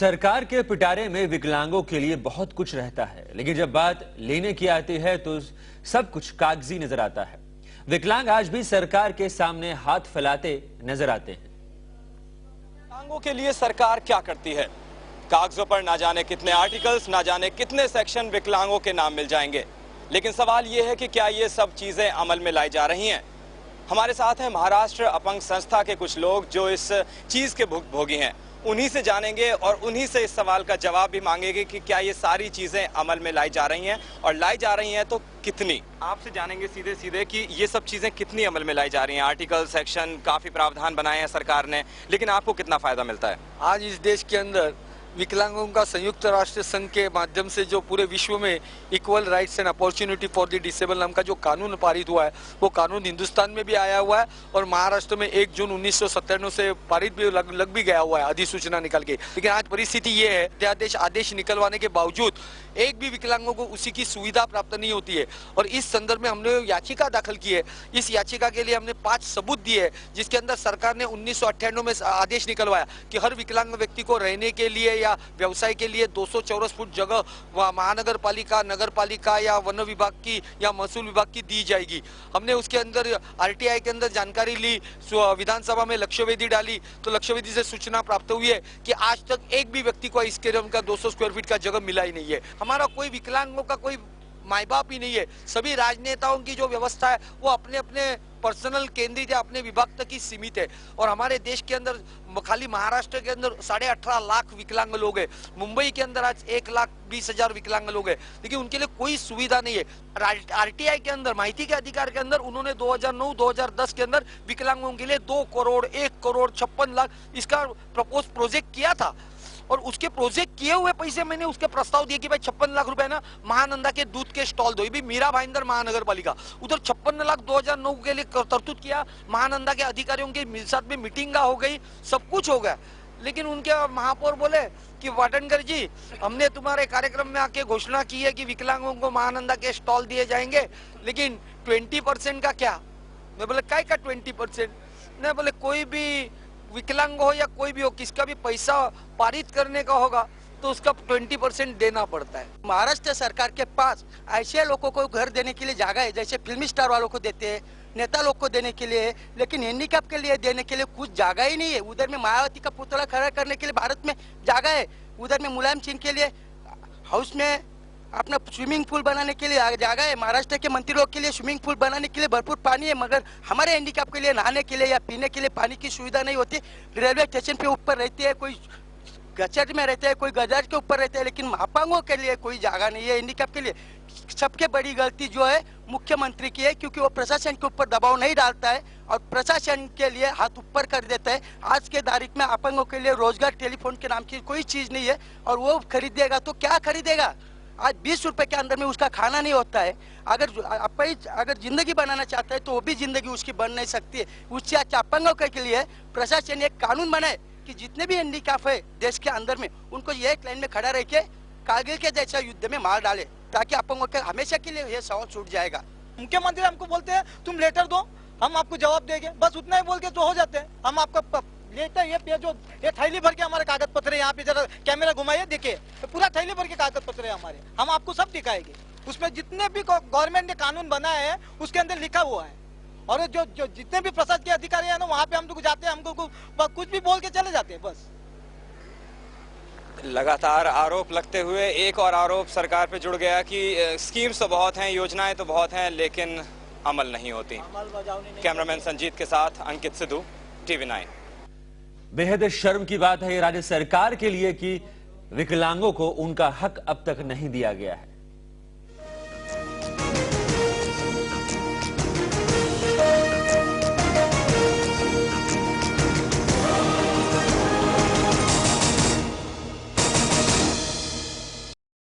सरकार के पिटारे में विकलांगों के लिए बहुत कुछ रहता है, लेकिन जब बात लेने की आती है तो सब कुछ कागजी नजर आता है। विकलांग आज भी सरकार के सामने हाथ फैलाते नजर आते हैं। विकलांगों के लिए सरकार क्या करती है? कागजों पर ना जाने कितने आर्टिकल्स, ना जाने कितने सेक्शन विकलांगों के नाम मिल जाएंगे, लेकिन सवाल यह है कि क्या ये सब चीजें अमल में लाई जा रही हैं? हमारे साथ हैं महाराष्ट्र अपंग संस्था के कुछ लोग जो इस चीज के भुक्तभोगी हैं। उन्हीं से जानेंगे और उन्हीं से इस सवाल का जवाब भी मांगेंगे कि क्या ये सारी चीजें अमल में लाई जा रही हैं, और लाई जा रही हैं तो कितनी। आपसे जानेंगे सीधे सीधे कि ये सब चीजें कितनी अमल में लाई जा रही हैं। आर्टिकल, सेक्शन, काफी प्रावधान बनाए हैं सरकार ने, लेकिन आपको कितना फायदा मिलता है? आज इस देश के अंदर विकलांगों का संयुक्त राष्ट्र संघ के माध्यम से जो पूरे विश्व में equal rights and opportunity for the disable नाम का जो कानून पारित हुआ है, वो कानून हिंदुस्तान में भी आया हुआ है और महाराष्ट्र में 1 जून 1997 से पारित भी लग भी गया हुआ है, अधिसूचना निकल के। लेकिन आज परिस्थिति ये है, अध्यादेश आदेश निकलवाने के बावजूद एक भी विकलांगों को उसी की सुविधा प्राप्त नहीं होती है। और इस संदर्भ में हमने याचिका दाखिल की है। इस याचिका के लिए हमने 5 सबूत दिए, जिसके अंदर सरकार ने 1998 में आदेश निकलवाया कि हर विकलांग व्यक्ति को रहने के लिए या व्यवसाय के लिए 200 चौरस फुट जगह महानगर पालिका, नगर पालिका या वन विभाग की या महसूल विभाग की दी जाएगी। हमने उसके अंदर आरटीआई के अंदर जानकारी ली, विधानसभा में लक्ष्यवेधी डाली, तो लक्ष्यवेधी से सूचना प्राप्त हुई है कि आज तक एक भी व्यक्ति को इसके का 200 स्क्वायर फीट का जगह मिला ही नहीं है। हमारा कोई विकलांगों का कोई माई बाप ही नहीं है। सभी राजनेताओं की जो व्यवस्था है वो अपने अपने पर्सनल केंद्रित या अपने विभाग तक ही सीमित है। और हमारे देश के अंदर खाली महाराष्ट्र के अंदर 18.5 लाख विकलांग लोग हैं। मुंबई के अंदर आज 1,20,000 विकलांग लोग हैं, लेकिन उनके लिए कोई सुविधा नहीं है। आरटीआई के अंदर, माहिती के अधिकार के अंदर, उन्होंने 2009-2010 के अंदर विकलांगों के लिए 2 करोड़ 1 करोड़ 56 लाख इसका प्रोजेक्ट किया था। और उसके प्रोजेक्ट किए हुए पैसे मैंने उसके प्रस्ताव दिए कि भाई 56 लाख रुपए ना महानंदा के दूध के स्टॉल दो। भी मीरा भाईंदर महानगर पालिका, उधर 56 लाख 2009 के लिए तरतूद किया। महानंदा के अधिकारियों के साथ में मीटिंग हो गई, सब कुछ हो गया, लेकिन उनके महापौर बोले कि वाटनकर जी, हमने तुम्हारे कार्यक्रम में आके घोषणा की है कि विकलांगों को महानंदा के स्टॉल दिए जाएंगे, लेकिन 20% का क्या? मैं बोले काय का 20%? नहीं, बोले कोई भी विकलांग हो या कोई भी हो, किसका भी पैसा पारित करने का होगा तो उसका 20% देना पड़ता है। महाराष्ट्र सरकार के पास ऐसे लोगों को घर देने के लिए जगह है, जैसे फिल्मी स्टार वालों को देते हैं, नेता लोग को देने के लिए, लेकिन हैंडीकैप के लिए देने के लिए कुछ जगह ही नहीं है। उधर में मायावती का पुतला खड़ा करने के लिए भारत में जगह है, उधर में मुलायम सिंह के लिए हाउस में अपना स्विमिंग पूल बनाने के लिए जगह है, महाराष्ट्र के मंत्री लोग के लिए स्विमिंग पूल बनाने के लिए भरपूर पानी है, मगर हमारे हैंडीकैप के लिए नहाने के लिए या पीने के लिए पानी की सुविधा नहीं होती। रेलवे स्टेशन पे ऊपर रहती है, कोई गचट में रहते हैं, कोई गजाज के ऊपर रहते हैं, लेकिन अपांगों के लिए कोई जगह नहीं है। हैंडीकैप के लिए सबके बड़ी गलती जो है मुख्यमंत्री की है, क्योंकि वो प्रशासन के ऊपर दबाव नहीं डालता है और प्रशासन के लिए हाथ ऊपर कर देता है। आज के तारीख में अपंगों के लिए रोजगार टेलीफोन के नाम की कोई चीज नहीं है, और वो खरीदेगा तो क्या खरीदेगा? आज 20 रुपए के अंदर में उसका खाना नहीं होता है। अगर जिंदगी बनाना चाहता है तो वो भी जिंदगी उसकी बन नहीं सकती है। उससे अच्छा अपंगों के लिए प्रशासन एक कानून बनाए कि जितने भी हैंडीकैप है देश के अंदर में, उनको एक लाइन में खड़ा रह के कारगिल के जैसा युद्ध में मार डाले, ताकि अपंगों के हमेशा के लिए ये सवाल छूट जाएगा। मुख्यमंत्री हमको बोलते हैं तुम लेटर दो, हम आपको जवाब देंगे, बस उतना ही बोल के तो हो जाते हैं। हम आपका लेटर ये थैली भर के हमारे कागज पत्र है, यहाँ पे जरा कैमरा घुमाइए, देखिए पूरा थैली भर के कागज पत्र है हमारे, हम आपको सब दिखाएंगे। उसमें जितने भी गवर्नमेंट ने कानून बनाए हैं उसके अंदर लिखा हुआ है, और जो जितने भी प्रशासन के अधिकारी है ना, वहाँ पे हम लोग जाते हैं, हमको कुछ भी बोल के चले जाते हैं बस। लगातार आरोप लगते हुए एक और आरोप सरकार पे जुड़ गया कि स्कीम्स तो बहुत हैं, योजनाएं तो बहुत हैं, लेकिन अमल नहीं होती। कैमरामैन संजीत के साथ अंकित सिद्धू, TV9। बेहद शर्म की बात है ये राज्य सरकार के लिए कि विकलांगों को उनका हक अब तक नहीं दिया गया है।